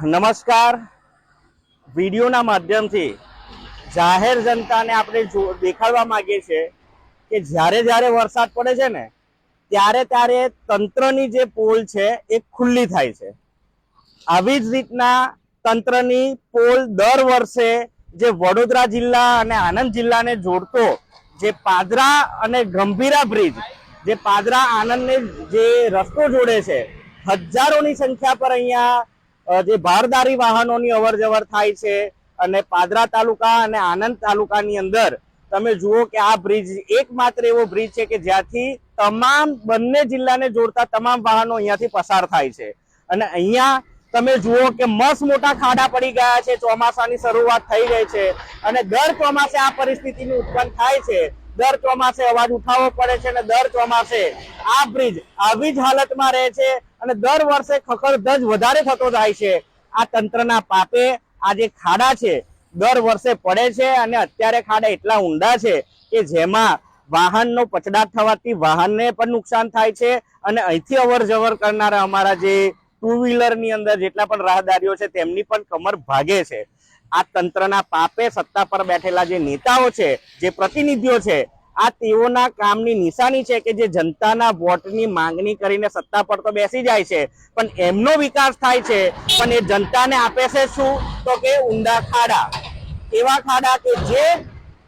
નમસ્કાર. વિડીયોના માધ્યમથી જાહેર જનતાને આપણે દેખાડવા માંગીએ છીએ કે જ્યારે જ્યારે વરસાદ પડે છે ને ત્યારે ત્યારે તંત્રની જે પોલ છે એ ખુલ્લી થાય છે. આવી જ રીતના તંત્રની પોલ દર વર્ષે જે વડોદરા જિલ્લા અને આણંદ જિલ્લાને જોડતો જે પાદરા અને ગંભીરા બ્રિજ, જે પાદરા આણંદને જે રસ્તો જોડે છે, હજારોની સંખ્યા પર અહીંયા જે ભારદારી વાહનોની અવર જવર થાય છે. અને પાદરા તાલુકા અને આણંદ તાલુકાની અંદર તમે જુઓ કે આ બ્રિજ એકમાત્ર એવો બ્રિજ છે કે જ્યાંથી તમામ બંને જિલ્લાને જોડતા તમામ વાહનો અહીંયાથી પસાર થાય છે. અને અહીંયા તમે જુઓ કે મસ્ત મોટા ખાડા પડી ગયા છે. ચોમાસાની શરૂઆત થઈ ગઈ છે અને દર ચોમાસે આ પરિસ્થિતિનું ઉત્પન્ન થાય છે. દર ચોમાસે અવાજ ઉઠાવવો પડે છે અને દર ચોમાસે આ બ્રિજ આવી જ હાલતમાં રહે છે અને દર વર્ષે ખખડધજ વધારે થતો જાય છે. આ તંત્રના પાપે આ જે ખાડા છે દર વર્ષે પડે છે અને અત્યારે ખાડા એટલા ઊંડા છે કે જેમાં વાહનનો પછડાટ થવાથી વાહનને પણ નુકસાન થાય છે અને અહીંથી અવર જવર કરનારા અમારા જે ટુ વ્હીલરની અંદર જેટલા પણ રાહદારીઓ છે તેમની પણ કમર ભાગે છે. આ તંત્રના પાપે સત્તા પર બેઠેલા જે નેતાઓ છે, જે પ્રતિનિધિઓ છે, આ તેઓના કામની નિશાની છે કે જે જનતાના વોટની માંગણી કરીને સત્તા પર તો બેસી જાય છે પણ એમનો વિકાસ થાય છે પણ એ જનતાને આપે છે શું? તો કે ઊંડા ખાડા. એવા ખાડા કે જે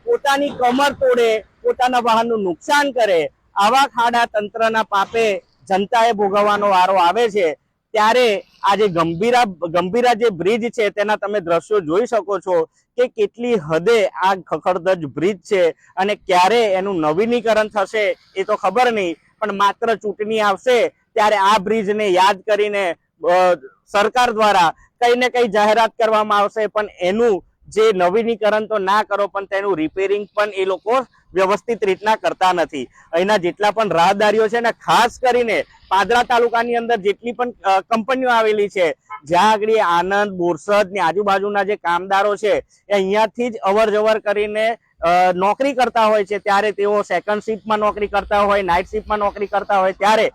પોતાની કમર તોડે, પોતાના વાહનનું નુકસાન કરે. આવા ખાડા તંત્રના પાપે જનતાએ ભોગવવાનો વારો આવે છે. ત્યારે આ જે ગંભીરા જે બ્રિજ છે તેના તમે દ્રશ્યો જોઈ શકો છો કે કેટલી હદે આ ખખડધજ બ્રિજ છે અને ક્યારે એનું નવીનીકરણ થશે એ તો ખબર નહીં, પણ માત્ર ચૂંટણી આવશે ત્યારે આ બ્રિજને યાદ કરીને સરકાર દ્વારા કઈ ને કઈ જાહેરાત કરવામાં આવશે, પણ એનું જે નવીનીકરણ તો ના કરો પણ તેનું રિપેરિંગ પણ એ લોકો વ્યવસ્થિત રીતના કરતા નથી. અહીંના જેટલા પણ રાહદારીઓ છે ને, ખાસ કરીને પાદરા તાલુકાની અંદર જેટલી પણ કંપનીઓ આવેલી છે, જ્યાં આગળ આણંદ, બોરસદ ની આજુબાજુના જે કામદારો છે એ અહીંયાથી જ અવર જવર કરીને નોકરી કરતા હોય છે. ત્યારે તેઓ સેકન્ડ શિફ્ટમાં નોકરી કરતા હોય, નાઇટ શિફ્ટમાં નોકરી કરતા હોય, ત્યારે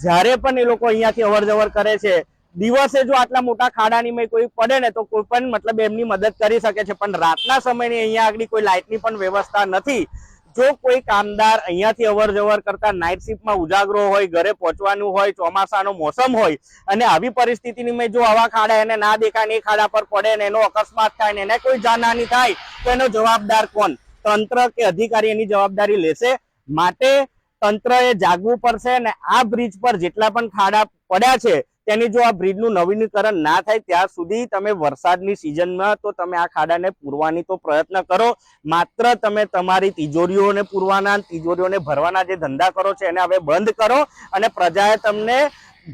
જ્યારે પણ એ લોકો અહીંયાથી અવર જવર કરે છે, દિવસે જો આટલા મોટા ખાડાની મેં કોઈ પડે ને તો કોઈ પણ મતલબ એમની મદદ કરી શકે છે, પણ રાતના સમયની અહીંયા આગળ કોઈ લાઇટની પણ વ્યવસ્થા નથી. જો કોઈ કામદાર અહીંયાથી અવર જવર કરતા નાઇટ શિફ્ટમાં ઉજાગરો હોય, ઘરે પહોંચવાનું હોય, ચોમાસાનો મોસમ હોય અને આવી પરિસ્થિતિની મેં જો આવા ખાડા એને ના દેખાય ને એ ખાડા પર પડે ને એનો અકસ્માત થાય ને એને કોઈ જાનહાની થાય તો એનો જવાબદાર કોણ? તંત્ર કે અધિકારી એની જવાબદારી લેશે? માટે તંત્રએ જાગવું પડશે ને આ બ્રિજ પર જેટલા પણ ખાડા પડ્યા છે તેની જો આ બ્રિજનું નવીનીકરણ ના થાય ત્યાં સુધી તમે વરસાદની સિઝનમાં તો તમે આ ખાડાને પૂરવાની તો પ્રયત્ન કરો. માત્ર તમે તમારી તિજોરીઓને પૂરવાના, તિજોરીઓને ભરવાના જે ધંધા કરો છો એને હવે બંધ કરો અને પ્રજાએ તમને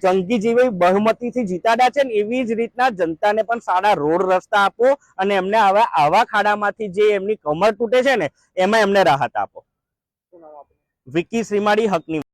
જંગી જેવી બહુમતીથી જીતાડ્યા છે ને એવી જ રીતના જનતાને પણ સારા રોડ રસ્તા આપો અને એમને હવે આવા ખાડામાંથી જે એમની કમર તૂટે છે ને એમાં એમને રાહત આપો. વિકી શ્રીમાળી, હકની